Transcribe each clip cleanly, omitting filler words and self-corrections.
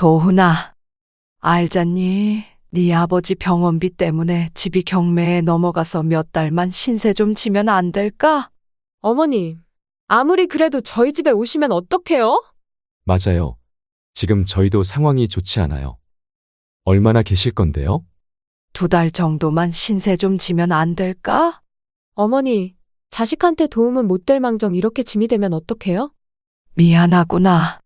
도훈아, 알잖니? 네 아버지 병원비 때문에 집이 경매에 넘어가서 몇 달만 신세 좀 지면 안 될까? 어머님, 아무리 그래도 저희 집에 오시면 어떡해요? 맞아요. 지금 저희도 상황이 좋지 않아요. 얼마나 계실 건데요? 2달 정도만 신세 좀 지면 안 될까? 어머니, 자식한테 도움은 못 될 망정 이렇게 짐이 되면 어떡해요? 미안하구나.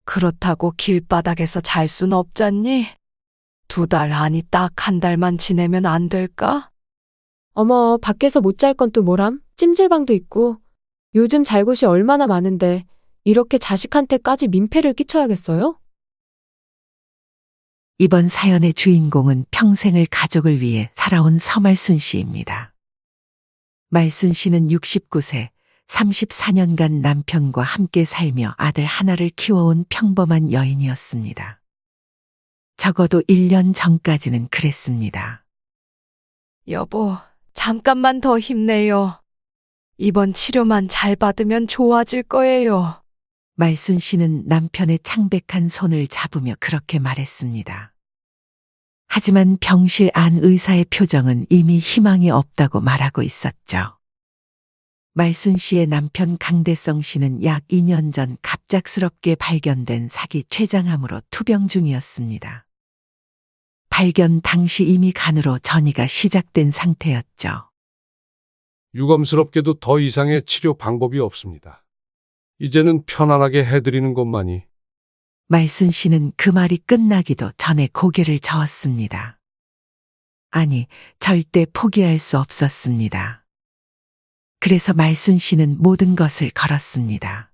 그렇다고 길바닥에서 잘 순 없잖니? 2달 아니 딱 1달만 지내면 안 될까? 어머, 밖에서 못 잘 건 또 뭐람? 찜질방도 있고. 요즘 잘 곳이 얼마나 많은데 이렇게 자식한테까지 민폐를 끼쳐야겠어요? 이번 사연의 주인공은 평생을 가족을 위해 살아온 서말순 씨입니다. 말순 씨는 69세, 34년간 남편과 함께 살며 아들 하나를 키워온 평범한 여인이었습니다. 적어도 1년 전까지는 그랬습니다. 여보, 잠깐만 더 힘내요. 이번 치료만 잘 받으면 좋아질 거예요. 말순 씨는 남편의 창백한 손을 잡으며 그렇게 말했습니다. 하지만 병실 안 의사의 표정은 이미 희망이 없다고 말하고 있었죠. 말순 씨의 남편 강대성 씨는 약 2년 전 갑작스럽게 발견된 사기 췌장암으로 투병 중이었습니다. 발견 당시 이미 간으로 전이가 시작된 상태였죠. 유감스럽게도 더 이상의 치료 방법이 없습니다. 이제는 편안하게 해드리는 것만이. 말순 씨는 그 말이 끝나기도 전에 고개를 저었습니다. 아니, 절대 포기할 수 없었습니다. 그래서 말순 씨는 모든 것을 걸었습니다.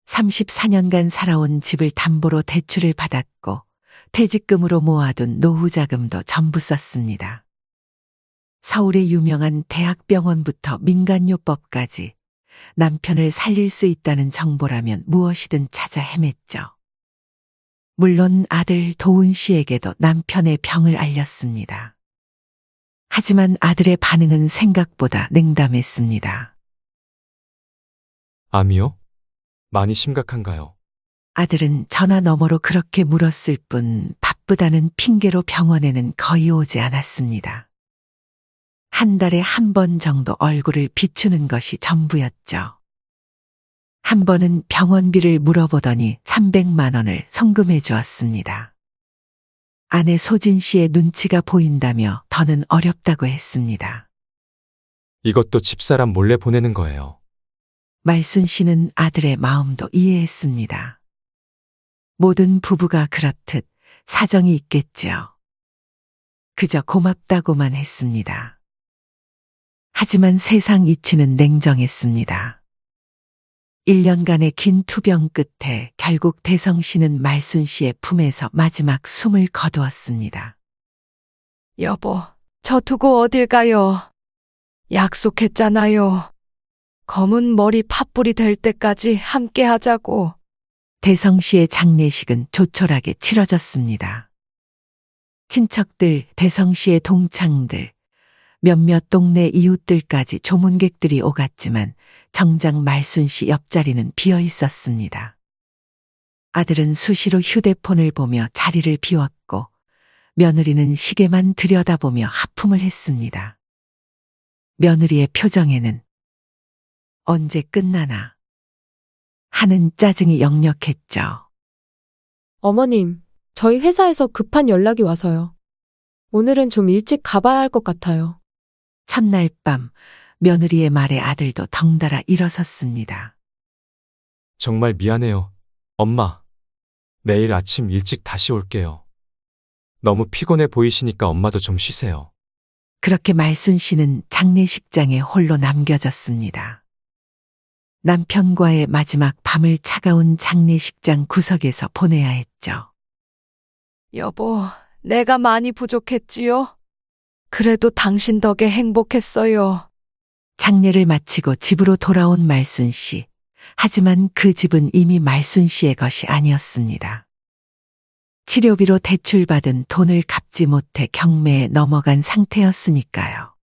34년간 살아온 집을 담보로 대출을 받았고 퇴직금으로 모아둔 노후 자금도 전부 썼습니다. 서울의 유명한 대학병원부터 민간요법까지 남편을 살릴 수 있다는 정보라면 무엇이든 찾아 헤맸죠. 물론 아들 도훈 씨에게도 남편의 병을 알렸습니다. 하지만 아들의 반응은 생각보다 냉담했습니다. 암이요? 많이 심각한가요? 아들은 전화 너머로 그렇게 물었을 뿐 바쁘다는 핑계로 병원에는 거의 오지 않았습니다. 한 달에 한 번 정도 얼굴을 비추는 것이 전부였죠. 한 번은 병원비를 물어보더니 300만 원을 송금해 주었습니다. 아내 소진 씨의 눈치가 보인다며 더는 어렵다고 했습니다. 이것도 집사람 몰래 보내는 거예요. 말순 씨는 아들의 마음도 이해했습니다. 모든 부부가 그렇듯 사정이 있겠지요. 그저 고맙다고만 했습니다. 하지만 세상 이치는 냉정했습니다. 1년간의 긴 투병 끝에 결국 대성 씨는 말순 씨의 품에서 마지막 숨을 거두었습니다. 여보, 저 두고 어딜 가요? 약속했잖아요. 검은 머리 팥불이 될 때까지 함께 하자고. 대성 씨의 장례식은 조촐하게 치러졌습니다. 친척들, 대성 씨의 동창들, 몇몇 동네 이웃들까지 조문객들이 오갔지만 정작 말순 씨 옆자리는 비어 있었습니다. 아들은 수시로 휴대폰을 보며 자리를 비웠고 며느리는 시계만 들여다보며 하품을 했습니다. 며느리의 표정에는 언제 끝나나 하는 짜증이 역력했죠. 어머님, 저희 회사에서 급한 연락이 와서요. 오늘은 좀 일찍 가봐야 할 것 같아요. 첫날 밤 며느리의 말에 아들도 덩달아 일어섰습니다. 정말 미안해요. 엄마. 내일 아침 일찍 다시 올게요. 너무 피곤해 보이시니까 엄마도 좀 쉬세요. 그렇게 말순 씨는 장례식장에 홀로 남겨졌습니다. 남편과의 마지막 밤을 차가운 장례식장 구석에서 보내야 했죠. 여보, 내가 많이 부족했지요? 그래도 당신 덕에 행복했어요. 장례를 마치고 집으로 돌아온 말순 씨. 하지만 그 집은 이미 말순 씨의 것이 아니었습니다. 치료비로 대출받은 돈을 갚지 못해 경매에 넘어간 상태였으니까요.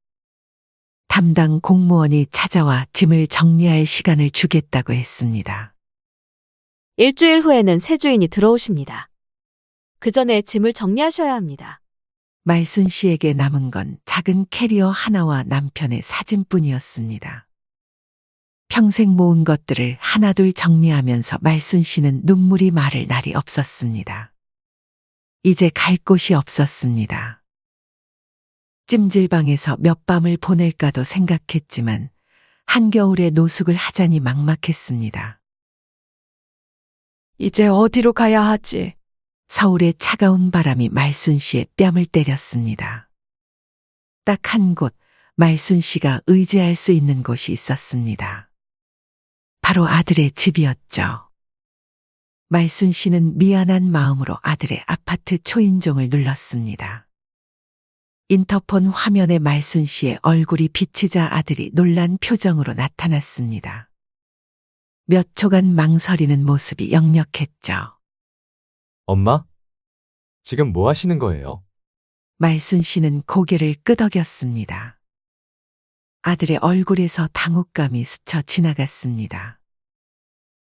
담당 공무원이 찾아와 짐을 정리할 시간을 주겠다고 했습니다. 일주일 후에는 새 주인이 들어오십니다. 그 전에 짐을 정리하셔야 합니다. 말순 씨에게 남은 건 작은 캐리어 하나와 남편의 사진뿐이었습니다. 평생 모은 것들을 하나둘 정리하면서 말순 씨는 눈물이 마를 날이 없었습니다. 이제 갈 곳이 없었습니다. 찜질방에서 몇 밤을 보낼까도 생각했지만 한겨울에 노숙을 하자니 막막했습니다. 이제 어디로 가야 하지? 서울의 차가운 바람이 말순 씨의 뺨을 때렸습니다. 딱 한 곳, 말순 씨가 의지할 수 있는 곳이 있었습니다. 바로 아들의 집이었죠. 말순 씨는 미안한 마음으로 아들의 아파트 초인종을 눌렀습니다. 인터폰 화면에 말순 씨의 얼굴이 비치자 아들이 놀란 표정으로 나타났습니다. 몇 초간 망설이는 모습이 역력했죠. 엄마? 지금 뭐 하시는 거예요? 말순 씨는 고개를 끄덕였습니다. 아들의 얼굴에서 당혹감이 스쳐 지나갔습니다.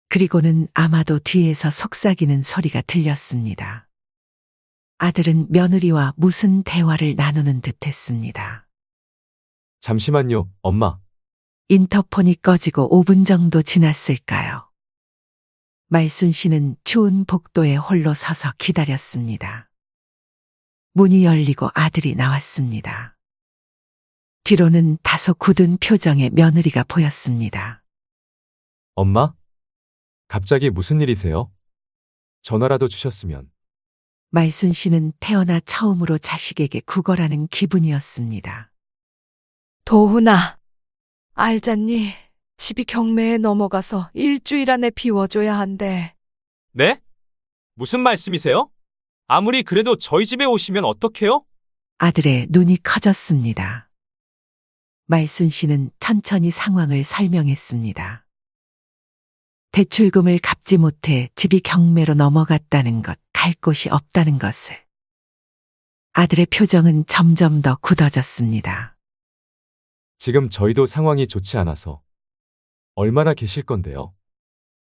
그리고는 아마도 뒤에서 속삭이는 소리가 들렸습니다. 아들은 며느리와 무슨 대화를 나누는 듯 했습니다. 잠시만요, 엄마. 인터폰이 꺼지고 5분 정도 지났을까요? 말순 씨는 추운 복도에 홀로 서서 기다렸습니다. 문이 열리고 아들이 나왔습니다. 뒤로는 다소 굳은 표정의 며느리가 보였습니다. 엄마? 갑자기 무슨 일이세요? 전화라도 주셨으면. 말순 씨는 태어나 처음으로 자식에게 구걸하는 기분이었습니다. 도훈아, 알잖니? 집이 경매에 넘어가서 일주일 안에 비워줘야 한대. 네? 무슨 말씀이세요? 아무리 그래도 저희 집에 오시면 어떡해요? 아들의 눈이 커졌습니다. 말순 씨는 천천히 상황을 설명했습니다. 대출금을 갚지 못해 집이 경매로 넘어갔다는 것, 갈 곳이 없다는 것을. 아들의 표정은 점점 더 굳어졌습니다. 지금 저희도 상황이 좋지 않아서. 얼마나 계실 건데요?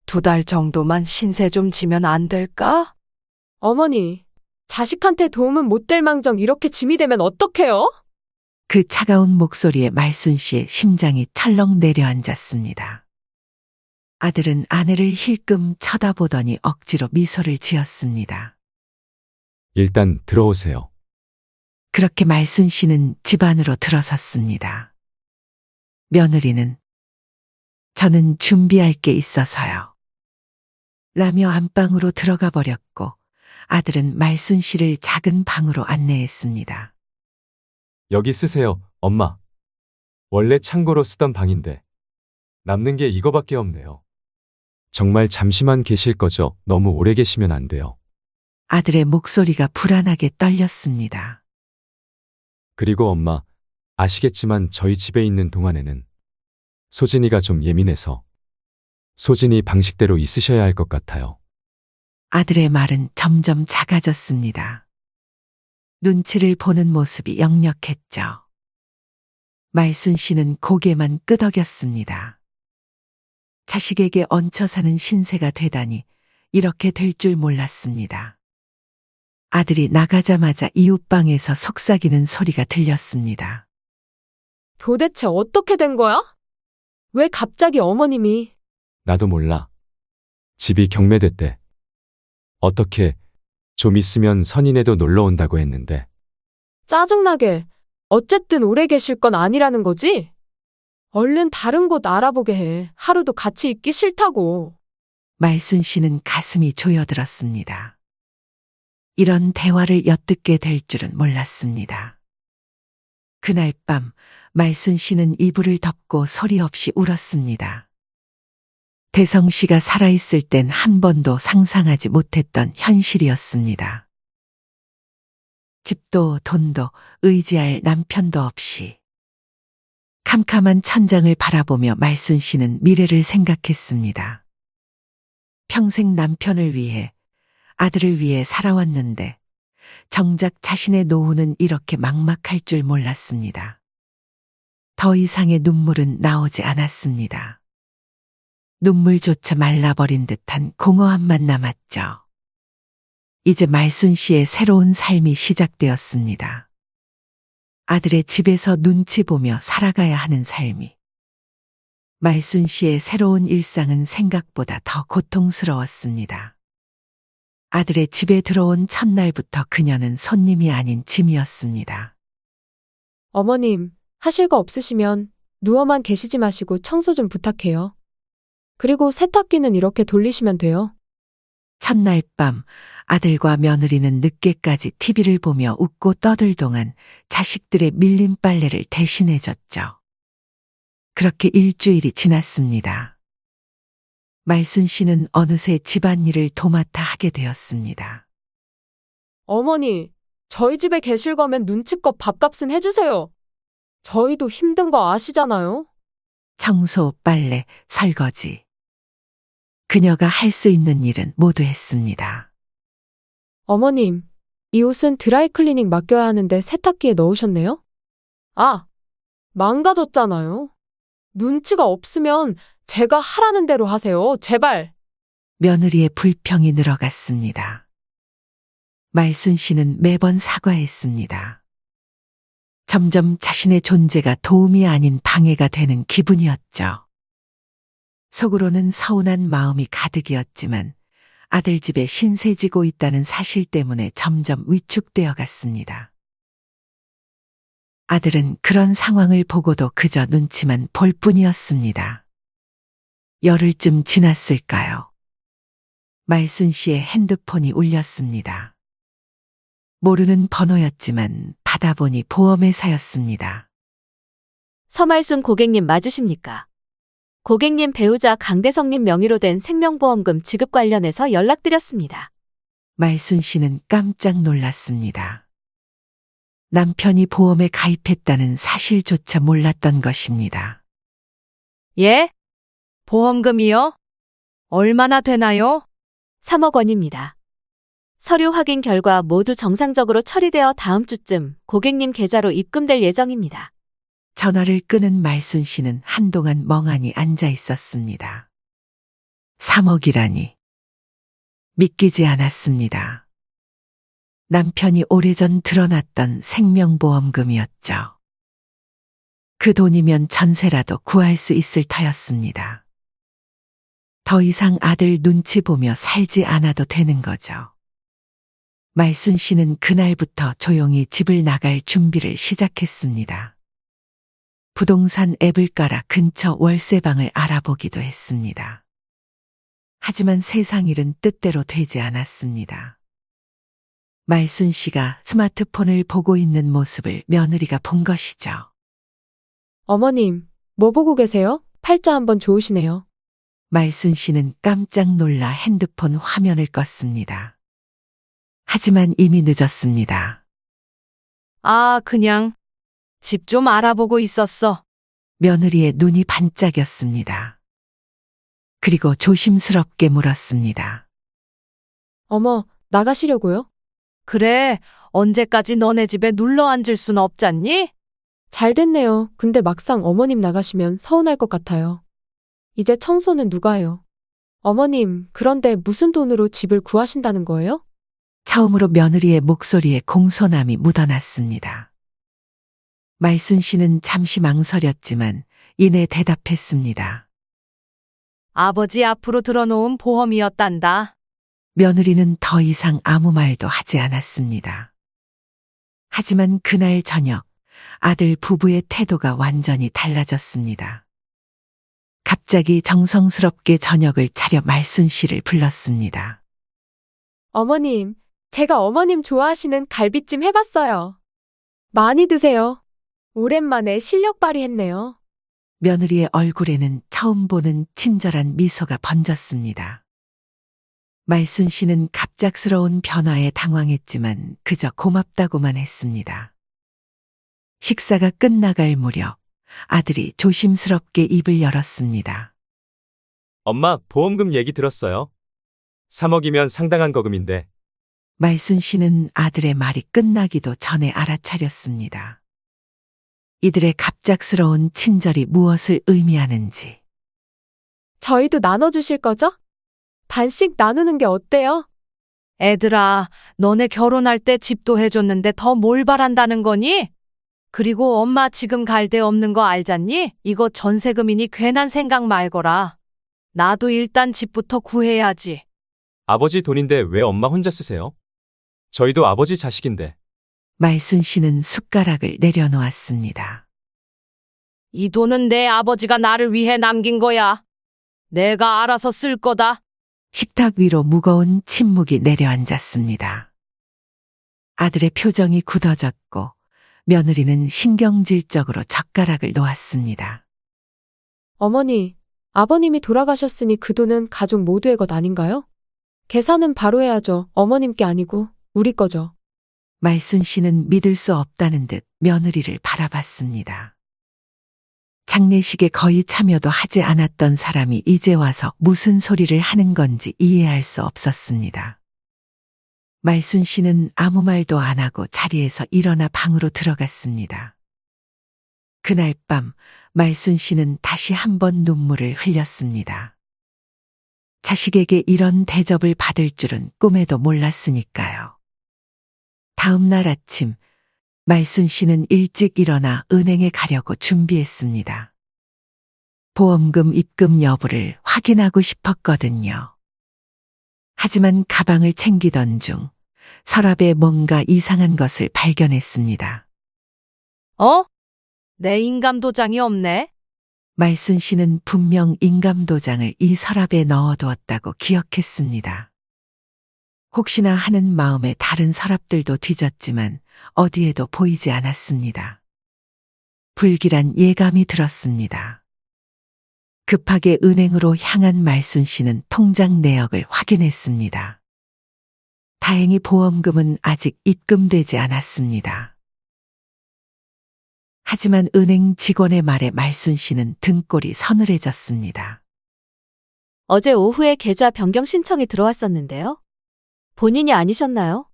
2달 정도만 신세 좀 지면 안 될까? 어머니, 자식한테 도움은 못 될 망정 이렇게 짐이 되면 어떡해요? 그 차가운 목소리에 말순 씨의 심장이 철렁 내려앉았습니다. 아들은 아내를 힐끔 쳐다보더니 억지로 미소를 지었습니다. 일단 들어오세요. 그렇게 말순 씨는 집 안으로 들어섰습니다. 며느리는 저는 준비할 게 있어서요. 라며 안방으로 들어가 버렸고 아들은 말순 씨를 작은 방으로 안내했습니다. 여기 쓰세요, 엄마. 원래 창고로 쓰던 방인데 남는 게 이거밖에 없네요. 정말 잠시만 계실 거죠? 너무 오래 계시면 안 돼요. 아들의 목소리가 불안하게 떨렸습니다. 그리고 엄마, 아시겠지만 저희 집에 있는 동안에는 소진이가 좀 예민해서 소진이 방식대로 있으셔야 할 것 같아요. 아들의 말은 점점 작아졌습니다. 눈치를 보는 모습이 역력했죠. 말순 씨는 고개만 끄덕였습니다. 자식에게 얹혀 사는 신세가 되다니 이렇게 될 줄 몰랐습니다. 아들이 나가자마자 이웃방에서 속삭이는 소리가 들렸습니다. 도대체 어떻게 된 거야? 왜 갑자기 어머님이? 나도 몰라. 집이 경매됐대. 어떻게 좀 있으면 선인애도 놀러 온다고 했는데. 짜증나게. 어쨌든 오래 계실 건 아니라는 거지? 얼른 다른 곳 알아보게 해. 하루도 같이 있기 싫다고. 말순 씨는 가슴이 조여들었습니다. 이런 대화를 엿듣게 될 줄은 몰랐습니다. 그날 밤 말순 씨는 이불을 덮고 소리 없이 울었습니다. 대성 씨가 살아있을 땐 한 번도 상상하지 못했던 현실이었습니다. 집도 돈도 의지할 남편도 없이 캄캄한 천장을 바라보며 말순 씨는 미래를 생각했습니다. 평생 남편을 위해, 아들을 위해 살아왔는데 정작 자신의 노후는 이렇게 막막할 줄 몰랐습니다. 더 이상의 눈물은 나오지 않았습니다. 눈물조차 말라버린 듯한 공허함만 남았죠. 이제 말순 씨의 새로운 삶이 시작되었습니다. 아들의 집에서 눈치 보며 살아가야 하는 삶이. 말순 씨의 새로운 일상은 생각보다 더 고통스러웠습니다. 아들의 집에 들어온 첫날부터 그녀는 손님이 아닌 짐이었습니다. 어머님, 하실 거 없으시면 누워만 계시지 마시고 청소 좀 부탁해요. 그리고 세탁기는 이렇게 돌리시면 돼요. 첫날 밤 아들과 며느리는 늦게까지 TV를 보며 웃고 떠들 동안 자식들의 밀린 빨래를 대신해줬죠. 그렇게 일주일이 지났습니다. 말순 씨는 어느새 집안일을 도맡아 하게 되었습니다. 어머니, 저희 집에 계실 거면 눈치껏 밥값은 해주세요. 저희도 힘든 거 아시잖아요. 청소, 빨래, 설거지. 그녀가 할 수 있는 일은 모두 했습니다. 어머님, 이 옷은 드라이클리닝 맡겨야 하는데 세탁기에 넣으셨네요? 아, 망가졌잖아요. 눈치가 없으면 제가 하라는 대로 하세요. 제발. 며느리의 불평이 늘어갔습니다. 말순 씨는 매번 사과했습니다. 점점 자신의 존재가 도움이 아닌 방해가 되는 기분이었죠. 속으로는 서운한 마음이 가득이었지만 아들 집에 신세 지고 있다는 사실 때문에 점점 위축되어 갔습니다. 아들은 그런 상황을 보고도 그저 눈치만 볼 뿐이었습니다. 열흘쯤 지났을까요? 말순 씨의 핸드폰이 울렸습니다. 모르는 번호였지만 받아보니 보험회사였습니다. 서말순 고객님 맞으십니까? 고객님 배우자 강대성님 명의로 된 생명보험금 지급 관련해서 연락드렸습니다. 말순 씨는 깜짝 놀랐습니다. 남편이 보험에 가입했다는 사실조차 몰랐던 것입니다. 예? 보험금이요? 얼마나 되나요? 3억 원입니다. 서류 확인 결과 모두 정상적으로 처리되어 다음 주쯤 고객님 계좌로 입금될 예정입니다. 전화를 끄는 말순 씨는 한동안 멍하니 앉아 있었습니다. 3억이라니. 믿기지 않았습니다. 남편이 오래전 드러났던 생명보험금이었죠. 그 돈이면 전세라도 구할 수 있을 터였습니다. 더 이상 아들 눈치 보며 살지 않아도 되는 거죠. 말순 씨는 그날부터 조용히 집을 나갈 준비를 시작했습니다. 부동산 앱을 깔아 근처 월세방을 알아보기도 했습니다. 하지만 세상 일은 뜻대로 되지 않았습니다. 말순 씨가 스마트폰을 보고 있는 모습을 며느리가 본 것이죠. 어머님, 뭐 보고 계세요? 팔자 한번 좋으시네요. 말순 씨는 깜짝 놀라 핸드폰 화면을 껐습니다. 하지만 이미 늦었습니다. 아, 그냥 집 좀 알아보고 있었어. 며느리의 눈이 반짝였습니다. 그리고 조심스럽게 물었습니다. 어머, 나가시려고요? 그래, 언제까지 너네 집에 눌러 앉을 순 없잖니? 잘 됐네요. 근데 막상 어머님 나가시면 서운할 것 같아요. 이제 청소는 누가 해요? 어머님, 그런데 무슨 돈으로 집을 구하신다는 거예요? 처음으로 며느리의 목소리에 공손함이 묻어났습니다. 말순 씨는 잠시 망설였지만 이내 대답했습니다. 아버지 앞으로 들어놓은 보험이었단다. 며느리는 더 이상 아무 말도 하지 않았습니다. 하지만 그날 저녁 아들 부부의 태도가 완전히 달라졌습니다. 갑자기 정성스럽게 저녁을 차려 말순 씨를 불렀습니다. 어머님, 제가 어머님 좋아하시는 갈비찜 해봤어요. 많이 드세요. 오랜만에 실력 발휘했네요. 며느리의 얼굴에는 처음 보는 친절한 미소가 번졌습니다. 말순 씨는 갑작스러운 변화에 당황했지만 그저 고맙다고만 했습니다. 식사가 끝나갈 무렵 아들이 조심스럽게 입을 열었습니다. 엄마, 보험금 얘기 들었어요. 3억이면 상당한 거금인데. 말순 씨는 아들의 말이 끝나기도 전에 알아차렸습니다. 이들의 갑작스러운 친절이 무엇을 의미하는지. 저희도 나눠주실 거죠? 반씩 나누는 게 어때요? 애들아, 너네 결혼할 때 집도 해줬는데 더 뭘 바란다는 거니? 그리고 엄마 지금 갈 데 없는 거 알잖니? 이거 전세금이니 괜한 생각 말거라. 나도 일단 집부터 구해야지. 아버지 돈인데 왜 엄마 혼자 쓰세요? 저희도 아버지 자식인데. 말순 씨는 숟가락을 내려놓았습니다. 이 돈은 내 아버지가 나를 위해 남긴 거야. 내가 알아서 쓸 거다. 식탁 위로 무거운 침묵이 내려앉았습니다. 아들의 표정이 굳어졌고 며느리는 신경질적으로 젓가락을 놓았습니다. 어머니, 아버님이 돌아가셨으니 그 돈은 가족 모두의 것 아닌가요? 계산은 바로 해야죠. 어머님께 아니고 우리 거죠. 말순 씨는 믿을 수 없다는 듯 며느리를 바라봤습니다. 장례식에 거의 참여도 하지 않았던 사람이 이제 와서 무슨 소리를 하는 건지 이해할 수 없었습니다. 말순 씨는 아무 말도 안 하고 자리에서 일어나 방으로 들어갔습니다. 그날 밤 말순 씨는 다시 한번 눈물을 흘렸습니다. 자식에게 이런 대접을 받을 줄은 꿈에도 몰랐으니까요. 다음 날 아침 말순 씨는 일찍 일어나 은행에 가려고 준비했습니다. 보험금 입금 여부를 확인하고 싶었거든요. 하지만 가방을 챙기던 중 서랍에 뭔가 이상한 것을 발견했습니다. 어? 내 인감도장이 없네. 말순 씨는 분명 인감도장을 이 서랍에 넣어두었다고 기억했습니다. 혹시나 하는 마음에 다른 서랍들도 뒤졌지만 어디에도 보이지 않았습니다. 불길한 예감이 들었습니다. 급하게 은행으로 향한 말순 씨는 통장 내역을 확인했습니다. 다행히 보험금은 아직 입금되지 않았습니다. 하지만 은행 직원의 말에 말순 씨는 등골이 서늘해졌습니다. 어제 오후에 계좌 변경 신청이 들어왔었는데요. 본인이 아니셨나요?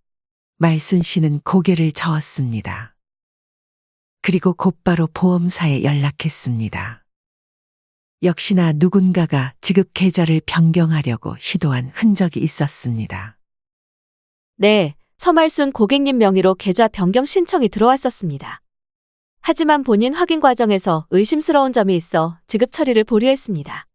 말순 씨는 고개를 저었습니다. 그리고 곧바로 보험사에 연락했습니다. 역시나 누군가가 지급 계좌를 변경하려고 시도한 흔적이 있었습니다. 네, 서말순 고객님 명의로 계좌 변경 신청이 들어왔었습니다. 하지만 본인 확인 과정에서 의심스러운 점이 있어 지급 처리를 보류했습니다.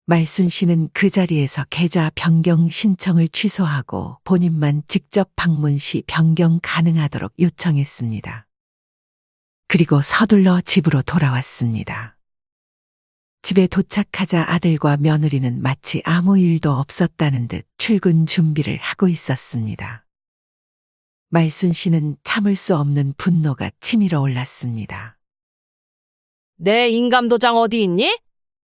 말순 씨는 그 자리에서 계좌 변경 신청을 취소하고 본인만 직접 방문 시 변경 가능하도록 요청했습니다. 그리고 서둘러 집으로 돌아왔습니다. 집에 도착하자 아들과 며느리는 마치 아무 일도 없었다는 듯 출근 준비를 하고 있었습니다. 말순 씨는 참을 수 없는 분노가 치밀어 올랐습니다. 내 인감도장 어디 있니?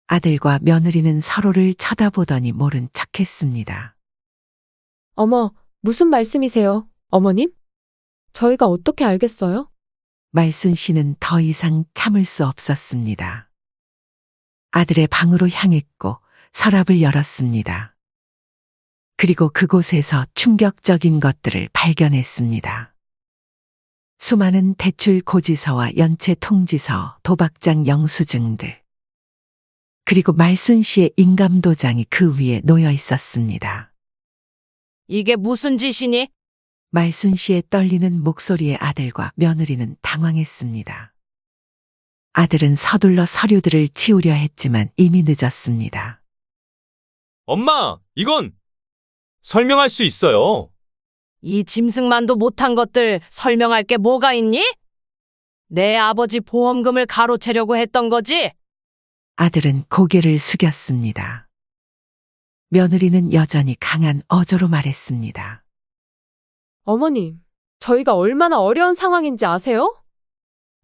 아들과 며느리는 서로를 쳐다보더니 모른 척했습니다. 어머, 무슨 말씀이세요, 어머님? 저희가 어떻게 알겠어요? 말순 씨는 더 이상 참을 수 없었습니다. 아들의 방으로 향했고 서랍을 열었습니다. 그리고 그곳에서 충격적인 것들을 발견했습니다. 수많은 대출 고지서와 연체 통지서, 도박장 영수증들. 그리고 말순 씨의 인감도장이 그 위에 놓여 있었습니다. 이게 무슨 짓이니? 말순 씨의 떨리는 목소리에 아들과 며느리는 당황했습니다. 아들은 서둘러 서류들을 치우려 했지만 이미 늦었습니다. 엄마, 이건 설명할 수 있어요. 이 짐승만도 못한 것들 설명할 게 뭐가 있니? 내 아버지 보험금을 가로채려고 했던 거지? 아들은 고개를 숙였습니다. 며느리는 여전히 강한 어조로 말했습니다. 어머님, 저희가 얼마나 어려운 상황인지 아세요?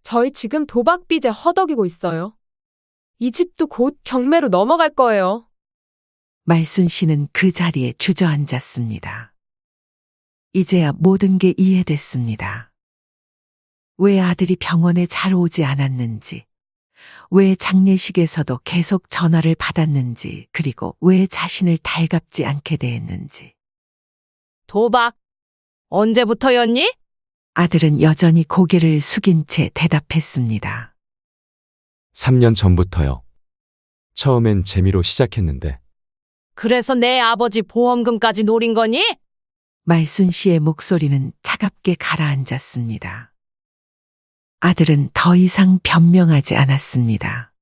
저희 지금 도박 빚에 허덕이고 있어요. 이 집도 곧 경매로 넘어갈 거예요. 말순 씨는 그 자리에 주저앉았습니다. 이제야 모든 게 이해됐습니다. 왜 아들이 병원에 잘 오지 않았는지, 왜 장례식에서도 계속 전화를 받았는지, 그리고 왜 자신을 달갑지 않게 대했는지. 도박? 언제부터였니? 아들은 여전히 고개를 숙인 채 대답했습니다. 3년 전부터요. 처음엔 재미로 시작했는데 그래서 내 아버지 보험금까지 노린 거니? 말순 씨의 목소리는 차갑게 가라앉았습니다. 아들은 더 이상 변명하지 않았습니다.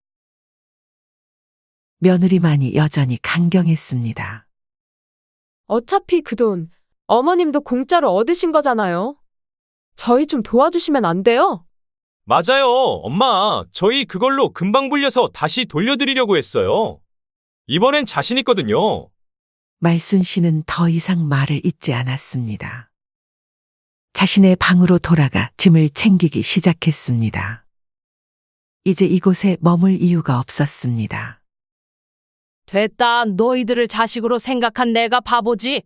며느리만이 여전히 강경했습니다. 어차피 그 돈, 어머님도 공짜로 얻으신 거잖아요. 저희 좀 도와주시면 안 돼요? 맞아요, 엄마. 저희 그걸로 금방 불려서 다시 돌려드리려고 했어요. 이번엔 자신 있거든요. 말순 씨는 더 이상 말을 잇지 않았습니다. 자신의 방으로 돌아가 짐을 챙기기 시작했습니다. 이제 이곳에 머물 이유가 없었습니다. 됐다. 너희들을 자식으로 생각한 내가 바보지.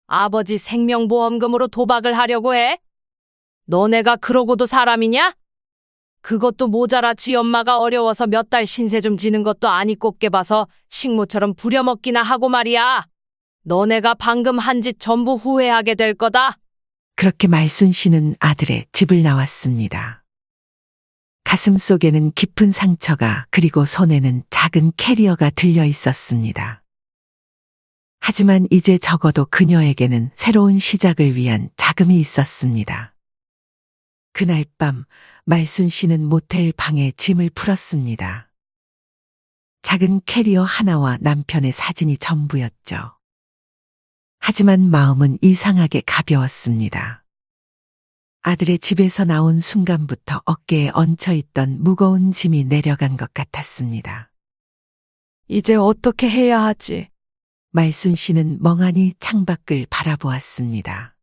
아버지 생명보험금으로 도박을 하려고 해? 너네가 그러고도 사람이냐? 그것도 모자라 지 엄마가 어려워서 몇 달 신세 좀 지는 것도 아니 곱게 봐서 식모처럼 부려먹기나 하고 말이야. 너네가 방금 한 짓 전부 후회하게 될 거다. 그렇게 말순 씨는 아들의 집을 나왔습니다. 가슴 속에는 깊은 상처가 그리고 손에는 작은 캐리어가 들려 있었습니다. 하지만 이제 적어도 그녀에게는 새로운 시작을 위한 자금이 있었습니다. 그날 밤 말순 씨는 모텔 방에 짐을 풀었습니다. 작은 캐리어 하나와 남편의 사진이 전부였죠. 하지만 마음은 이상하게 가벼웠습니다. 아들의 집에서 나온 순간부터 어깨에 얹혀있던 무거운 짐이 내려간 것 같았습니다. 이제 어떻게 해야 하지? 말순 씨는 멍하니 창밖을 바라보았습니다.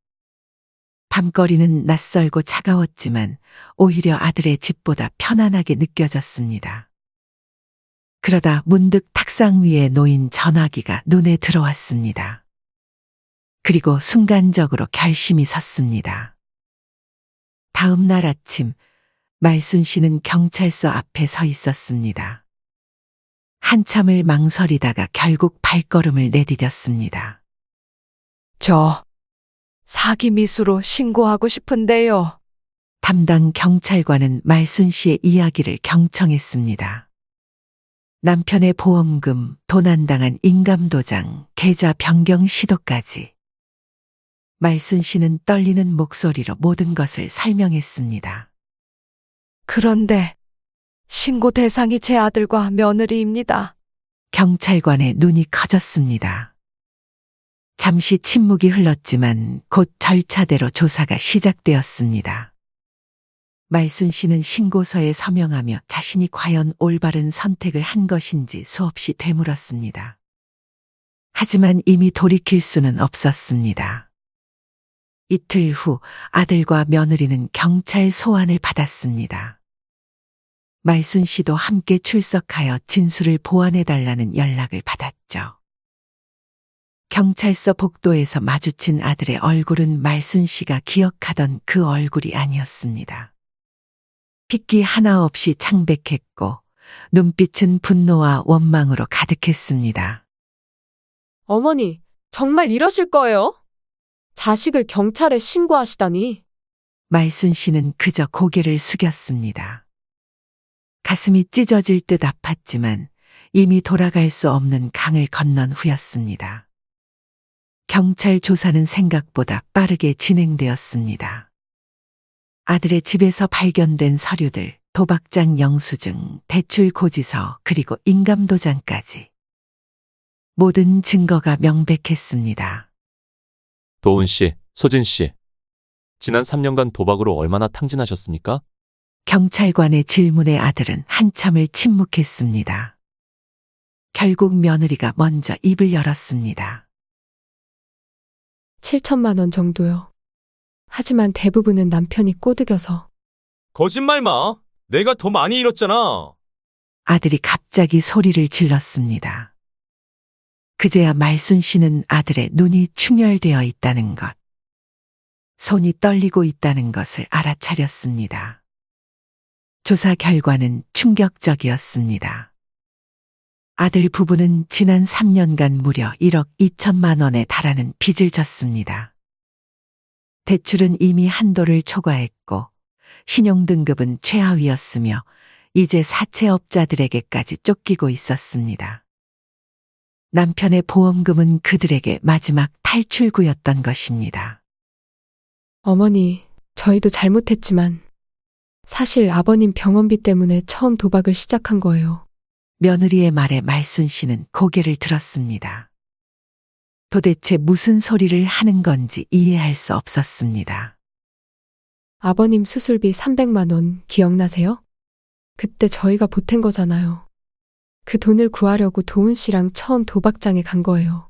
밤거리는 낯설고 차가웠지만 오히려 아들의 집보다 편안하게 느껴졌습니다. 그러다 문득 탁상 위에 놓인 전화기가 눈에 들어왔습니다. 그리고 순간적으로 결심이 섰습니다. 다음 날 아침, 말순 씨는 경찰서 앞에 서 있었습니다. 한참을 망설이다가 결국 발걸음을 내디뎠습니다. 저 사기 미수로 신고하고 싶은데요. 담당 경찰관은 말순 씨의 이야기를 경청했습니다. 남편의 보험금, 도난당한 인감도장, 계좌 변경 시도까지. 말순 씨는 떨리는 목소리로 모든 것을 설명했습니다. 그런데 신고 대상이 제 아들과 며느리입니다. 경찰관의 눈이 커졌습니다. 잠시 침묵이 흘렀지만 곧 절차대로 조사가 시작되었습니다. 말순 씨는 신고서에 서명하며 자신이 과연 올바른 선택을 한 것인지 수없이 되물었습니다. 하지만 이미 돌이킬 수는 없었습니다. 이틀 후 아들과 며느리는 경찰 소환을 받았습니다. 말순 씨도 함께 출석하여 진술을 보완해달라는 연락을 받았죠. 경찰서 복도에서 마주친 아들의 얼굴은 말순 씨가 기억하던 그 얼굴이 아니었습니다. 핏기 하나 없이 창백했고 눈빛은 분노와 원망으로 가득했습니다. 어머니, 정말 이러실 거예요? 자식을 경찰에 신고하시다니. 말순 씨는 그저 고개를 숙였습니다. 가슴이 찢어질 듯 아팠지만 이미 돌아갈 수 없는 강을 건넌 후였습니다. 경찰 조사는 생각보다 빠르게 진행되었습니다. 아들의 집에서 발견된 서류들, 도박장 영수증, 대출 고지서, 그리고 인감도장까지. 모든 증거가 명백했습니다. 도훈 씨, 소진 씨. 지난 3년간 도박으로 얼마나 탕진하셨습니까? 경찰관의 질문에 아들은 한참을 침묵했습니다. 결국 며느리가 먼저 입을 열었습니다. 7천만 원 정도요. 하지만 대부분은 남편이 꼬드겨서. 거짓말 마. 내가 더 많이 잃었잖아. 아들이 갑자기 소리를 질렀습니다. 그제야 말순 씨는 아들의 눈이 충혈되어 있다는 것, 손이 떨리고 있다는 것을 알아차렸습니다. 조사 결과는 충격적이었습니다. 아들 부부는 지난 3년간 무려 1억 2천만 원에 달하는 빚을 졌습니다. 대출은 이미 한도를 초과했고 신용등급은 최하위였으며 이제 사채업자들에게까지 쫓기고 있었습니다. 남편의 보험금은 그들에게 마지막 탈출구였던 것입니다. 어머니, 저희도 잘못했지만 사실 아버님 병원비 때문에 처음 도박을 시작한 거예요. 며느리의 말에 말순 씨는 고개를 들었습니다. 도대체 무슨 소리를 하는 건지 이해할 수 없었습니다. 아버님 수술비 300만 원 기억나세요? 그때 저희가 보탠 거잖아요. 그 돈을 구하려고 도훈 씨랑 처음 도박장에 간 거예요.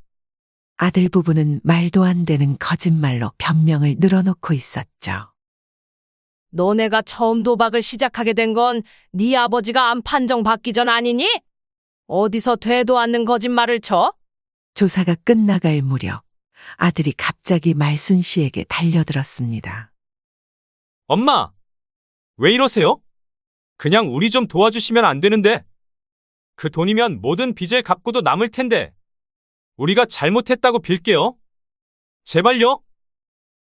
아들 부부는 말도 안 되는 거짓말로 변명을 늘어놓고 있었죠. 너네가 처음 도박을 시작하게 된 건 네 아버지가 암 판정 받기 전 아니니? 어디서 되도 않는 거짓말을 쳐? 조사가 끝나갈 무렵 아들이 갑자기 말순 씨에게 달려들었습니다. 엄마, 왜 이러세요? 그냥 우리 좀 도와주시면 안 되는데. 그 돈이면 모든 빚을 갚고도 남을 텐데. 우리가 잘못했다고 빌게요. 제발요.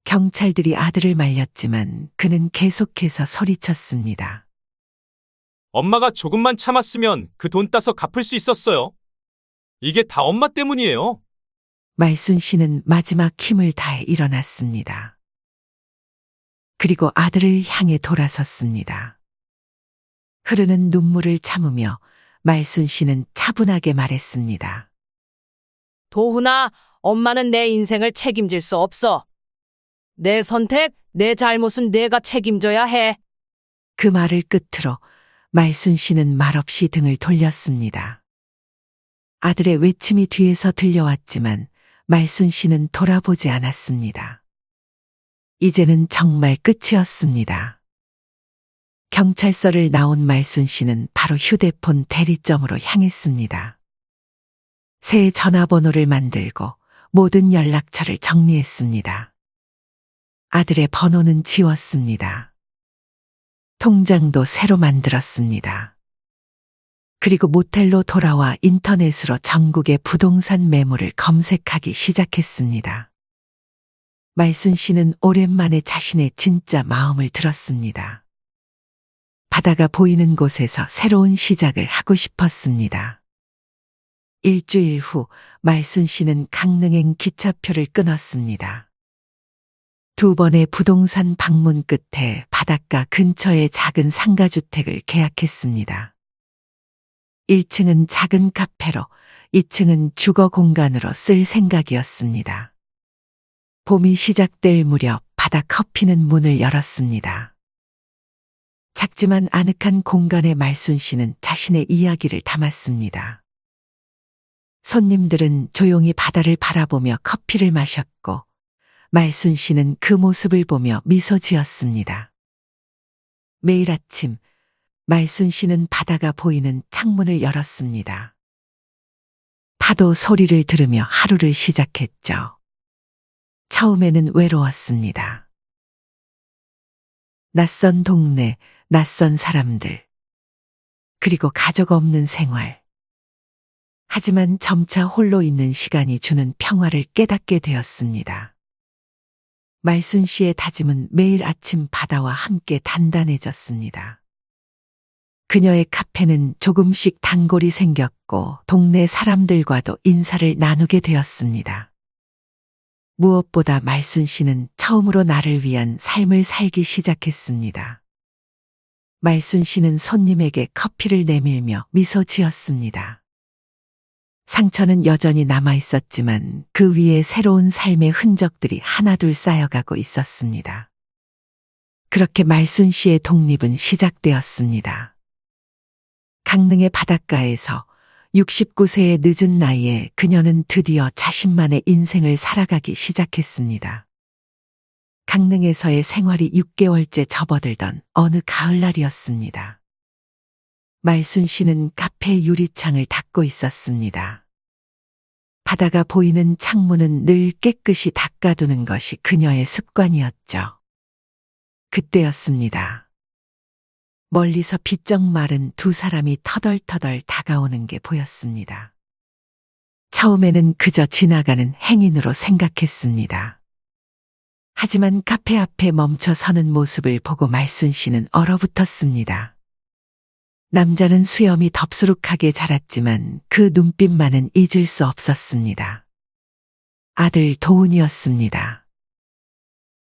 경찰들이 아들을 말렸지만 그는 계속해서 소리쳤습니다. 엄마가 조금만 참았으면 그 돈 따서 갚을 수 있었어요. 이게 다 엄마 때문이에요. 말순 씨는 마지막 힘을 다해 일어났습니다. 그리고 아들을 향해 돌아섰습니다. 흐르는 눈물을 참으며 말순 씨는 차분하게 말했습니다. 도훈아, 엄마는 내 인생을 책임질 수 없어. 내 선택, 내 잘못은 내가 책임져야 해. 그 말을 끝으로 말순 씨는 말없이 등을 돌렸습니다. 아들의 외침이 뒤에서 들려왔지만 말순 씨는 돌아보지 않았습니다. 이제는 정말 끝이었습니다. 경찰서를 나온 말순 씨는 바로 휴대폰 대리점으로 향했습니다. 새 전화번호를 만들고 모든 연락처를 정리했습니다. 아들의 번호는 지웠습니다. 통장도 새로 만들었습니다. 그리고 모텔로 돌아와 인터넷으로 전국의 부동산 매물을 검색하기 시작했습니다. 말순 씨는 오랜만에 자신의 진짜 마음을 들었습니다. 바다가 보이는 곳에서 새로운 시작을 하고 싶었습니다. 일주일 후 말순 씨는 강릉행 기차표를 끊었습니다. 2번의 부동산 방문 끝에 바닷가 근처의 작은 상가주택을 계약했습니다. 1층은 작은 카페로 2층은 주거 공간으로 쓸 생각이었습니다. 봄이 시작될 무렵 바다 커피는 문을 열었습니다. 작지만 아늑한 공간에 말순 씨는 자신의 이야기를 담았습니다. 손님들은 조용히 바다를 바라보며 커피를 마셨고 말순 씨는 그 모습을 보며 미소 지었습니다. 매일 아침 말순 씨는 바다가 보이는 창문을 열었습니다. 파도 소리를 들으며 하루를 시작했죠. 처음에는 외로웠습니다. 낯선 동네, 낯선 사람들, 그리고 가족 없는 생활. 하지만 점차 홀로 있는 시간이 주는 평화를 깨닫게 되었습니다. 말순 씨의 다짐은 매일 아침 바다와 함께 단단해졌습니다. 그녀의 카페는 조금씩 단골이 생겼고 동네 사람들과도 인사를 나누게 되었습니다. 무엇보다 말순 씨는 처음으로 나를 위한 삶을 살기 시작했습니다. 말순 씨는 손님에게 커피를 내밀며 미소 지었습니다. 상처는 여전히 남아 있었지만 그 위에 새로운 삶의 흔적들이 하나둘 쌓여가고 있었습니다. 그렇게 말순 씨의 독립은 시작되었습니다. 강릉의 바닷가에서 69세의 늦은 나이에 그녀는 드디어 자신만의 인생을 살아가기 시작했습니다. 강릉에서의 생활이 6개월째 접어들던 어느 가을날이었습니다. 말순 씨는 카페 유리창을 닫고 있었습니다. 바다가 보이는 창문은 늘 깨끗이 닦아두는 것이 그녀의 습관이었죠. 그때였습니다. 멀리서 비쩍 마른 2사람이 터덜터덜 다가오는 게 보였습니다. 처음에는 그저 지나가는 행인으로 생각했습니다. 하지만 카페 앞에 멈춰 서는 모습을 보고 말순 씨는 얼어붙었습니다. 남자는 수염이 덥수룩하게 자랐지만 그 눈빛만은 잊을 수 없었습니다. 아들 도훈이었습니다.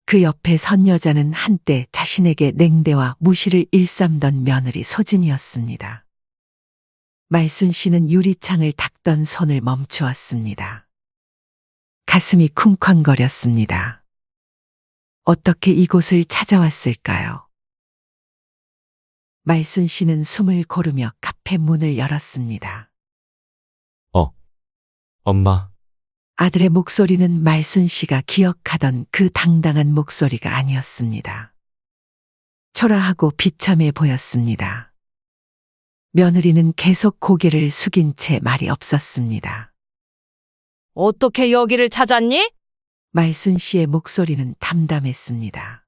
그 옆에 선 여자는 한때 자신에게 냉대와 무시를 일삼던 며느리 소진이었습니다. 말순 씨는 유리창을 닦던 손을 멈추었습니다. 가슴이 쿵쾅거렸습니다. 어떻게 이곳을 찾아왔을까요? 말순 씨는 숨을 고르며 카페 문을 열었습니다. 엄마, 아들의 목소리는 말순 씨가 기억하던 그 당당한 목소리가 아니었습니다. 초라하고 비참해 보였습니다. 며느리는 계속 고개를 숙인 채 말이 없었습니다. 어떻게 여기를 찾았니? 말순 씨의 목소리는 담담했습니다.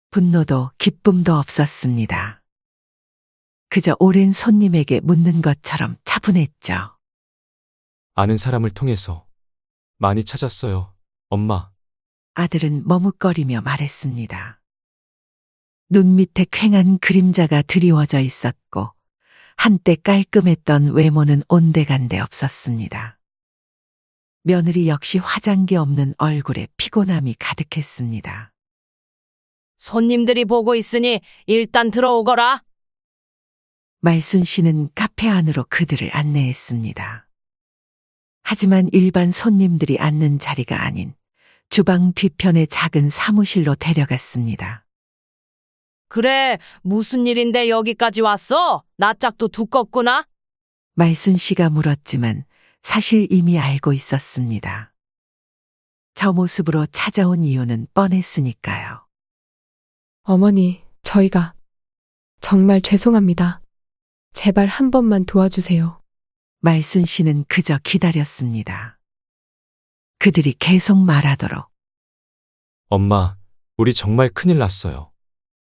분노도 기쁨도 없었습니다. 그저 오랜 손님에게 묻는 것처럼 차분했죠. 아는 사람을 통해서 많이 찾았어요, 엄마. 아들은 머뭇거리며 말했습니다. 눈 밑에 퀭한 그림자가 드리워져 있었고 한때 깔끔했던 외모는 온데간데 없었습니다. 며느리 역시 화장기 없는 얼굴에 피곤함이 가득했습니다. 손님들이 보고 있으니 일단 들어오거라. 말순 씨는 카페 안으로 그들을 안내했습니다. 하지만 일반 손님들이 앉는 자리가 아닌 주방 뒤편의 작은 사무실로 데려갔습니다. 그래, 무슨 일인데 여기까지 왔어? 낯짝도 두껍구나. 말순 씨가 물었지만 사실 이미 알고 있었습니다. 저 모습으로 찾아온 이유는 뻔했으니까요. 어머니, 저희가 정말 죄송합니다. 제발 한 번만 도와주세요. 말순 씨는 그저 기다렸습니다. 그들이 계속 말하도록 엄마, 우리 정말 큰일 났어요.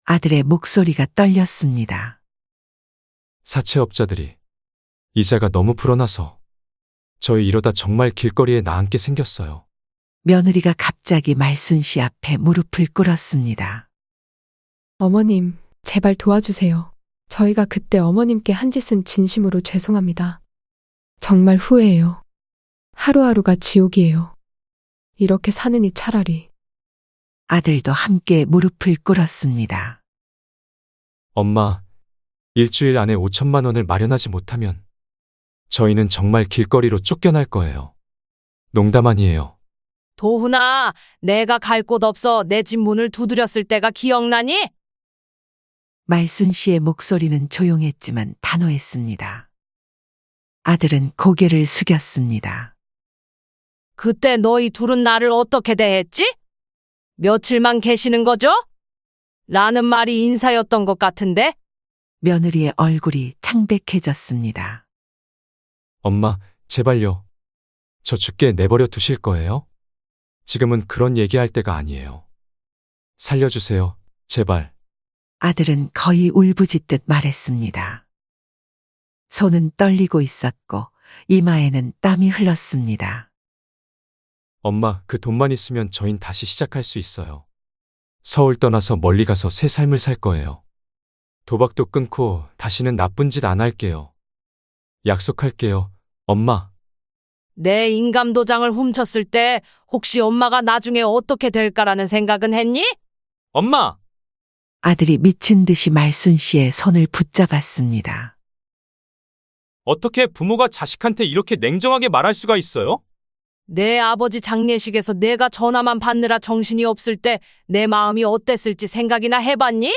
아들의 목소리가 떨렸습니다. 사채업자들이 이자가 너무 불어나서 저희 이러다 정말 길거리에 나앉게 생겼어요. 며느리가 갑자기 말순 씨 앞에 무릎을 꿇었습니다. 어머님, 제발 도와주세요. 저희가 그때 어머님께 한 짓은 진심으로 죄송합니다. 정말 후회해요. 하루하루가 지옥이에요. 이렇게 사느니 차라리. 아들도 함께 무릎을 꿇었습니다. 엄마, 일주일 안에 5천만 원을 마련하지 못하면 저희는 정말 길거리로 쫓겨날 거예요. 농담 아니에요. 도훈아, 내가 갈 곳 없어 내 집 문을 두드렸을 때가 기억나니? 말순 씨의 목소리는 조용했지만 단호했습니다. 아들은 고개를 숙였습니다. 그때 너희 둘은 나를 어떻게 대했지? 며칠만 계시는 거죠? 라는 말이 인사였던 것 같은데? 며느리의 얼굴이 창백해졌습니다. 엄마, 제발요. 저 죽게 내버려 두실 거예요? 지금은 그런 얘기할 때가 아니에요. 살려주세요, 제발. 아들은 거의 울부짖듯 말했습니다. 손은 떨리고 있었고 이마에는 땀이 흘렀습니다. 엄마, 그 돈만 있으면 저흰 다시 시작할 수 있어요. 서울 떠나서 멀리 가서 새 삶을 살 거예요. 도박도 끊고 다시는 나쁜 짓 안 할게요. 약속할게요, 엄마. 내 인감도장을 훔쳤을 때 혹시 엄마가 나중에 어떻게 될까라는 생각은 했니? 엄마! 아들이 미친 듯이 말순 씨의 손을 붙잡았습니다. 어떻게 부모가 자식한테 이렇게 냉정하게 말할 수가 있어요? 내 아버지 장례식에서 내가 전화만 받느라 정신이 없을 때 내 마음이 어땠을지 생각이나 해봤니?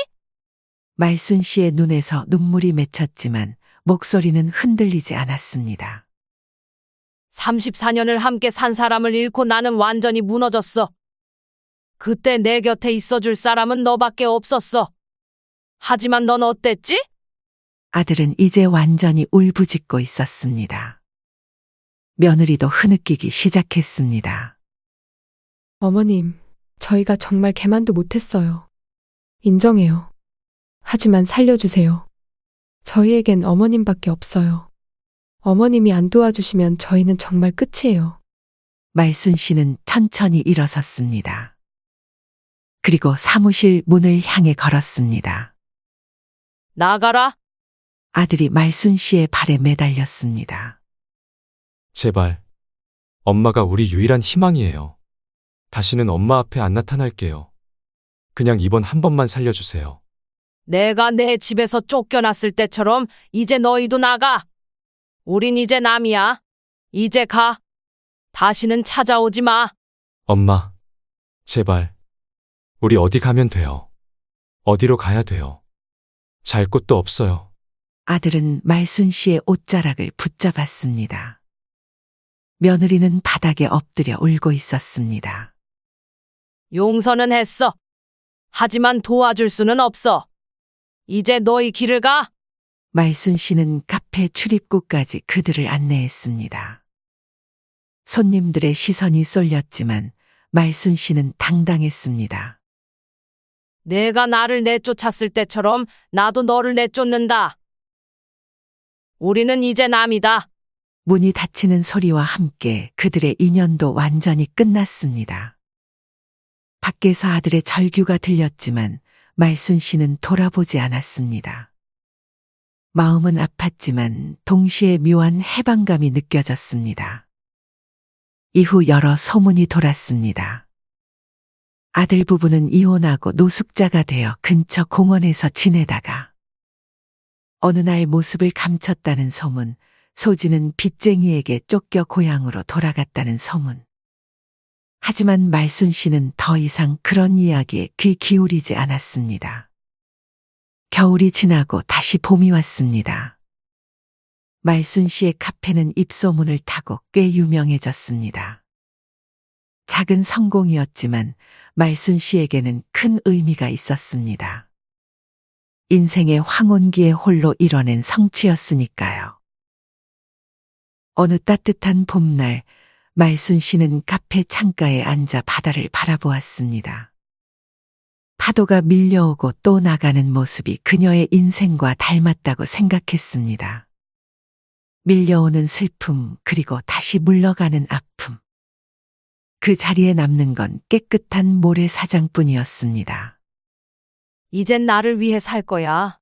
말순 씨의 눈에서 눈물이 맺혔지만 목소리는 흔들리지 않았습니다. 34년을 함께 산 사람을 잃고 나는 완전히 무너졌어. 그때 내 곁에 있어줄 사람은 너밖에 없었어. 하지만 넌 어땠지? 아들은 이제 완전히 울부짖고 있었습니다. 며느리도 흐느끼기 시작했습니다. 어머님, 저희가 정말 개만도 못했어요. 인정해요. 하지만 살려주세요. 저희에겐 어머님밖에 없어요. 어머님이 안 도와주시면 저희는 정말 끝이에요. 말순 씨는 천천히 일어섰습니다. 그리고 사무실 문을 향해 걸었습니다. 나가라. 아들이 말순 씨의 발에 매달렸습니다. 제발. 엄마가 우리 유일한 희망이에요. 다시는 엄마 앞에 안 나타날게요. 그냥 이번 한 번만 살려주세요. 내가 내 집에서 쫓겨났을 때처럼 이제 너희도 나가. 우린 이제 남이야. 이제 가. 다시는 찾아오지 마. 엄마, 제발. 우리 어디 가면 돼요. 어디로 가야 돼요. 잘 곳도 없어요. 아들은 말순 씨의 옷자락을 붙잡았습니다. 며느리는 바닥에 엎드려 울고 있었습니다. 용서는 했어. 하지만 도와줄 수는 없어. 이제 너희 길을 가. 말순 씨는 카페 출입구까지 그들을 안내했습니다. 손님들의 시선이 쏠렸지만 말순 씨는 당당했습니다. 내가 나를 내쫓았을 때처럼 나도 너를 내쫓는다. 우리는 이제 남이다. 문이 닫히는 소리와 함께 그들의 인연도 완전히 끝났습니다. 밖에서 아들의 절규가 들렸지만 말순 씨는 돌아보지 않았습니다. 마음은 아팠지만 동시에 묘한 해방감이 느껴졌습니다. 이후 여러 소문이 돌았습니다. 아들 부부는 이혼하고 노숙자가 되어 근처 공원에서 지내다가 어느 날 모습을 감췄다는 소문, 소진은 빚쟁이에게 쫓겨 고향으로 돌아갔다는 소문. 하지만 말순 씨는 더 이상 그런 이야기에 귀 기울이지 않았습니다. 겨울이 지나고 다시 봄이 왔습니다. 말순 씨의 카페는 입소문을 타고 꽤 유명해졌습니다. 작은 성공이었지만 말순 씨에게는 큰 의미가 있었습니다. 인생의 황혼기에 홀로 이뤄낸 성취였으니까요. 어느 따뜻한 봄날, 말순 씨는 카페 창가에 앉아 바다를 바라보았습니다. 파도가 밀려오고 또 나가는 모습이 그녀의 인생과 닮았다고 생각했습니다. 밀려오는 슬픔, 그리고 다시 물러가는 아픔. 그 자리에 남는 건 깨끗한 모래사장뿐이었습니다. 이젠 나를 위해 살 거야.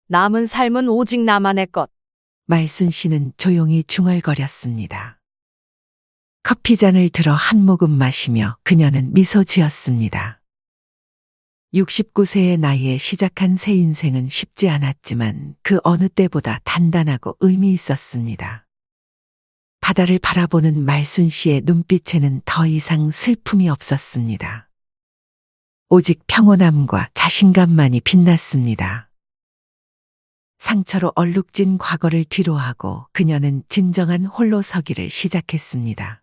남은 삶은 오직 나만의 것. 말순 씨는 조용히 중얼거렸습니다. 커피잔을 들어 한 모금 마시며 그녀는 미소 지었습니다. 69세의 나이에 시작한 새 인생은 쉽지 않았지만 그 어느 때보다 단단하고 의미 있었습니다. 바다를 바라보는 말순 씨의 눈빛에는 더 이상 슬픔이 없었습니다. 오직 평온함과 자신감만이 빛났습니다. 상처로 얼룩진 과거를 뒤로하고 그녀는 진정한 홀로서기를 시작했습니다.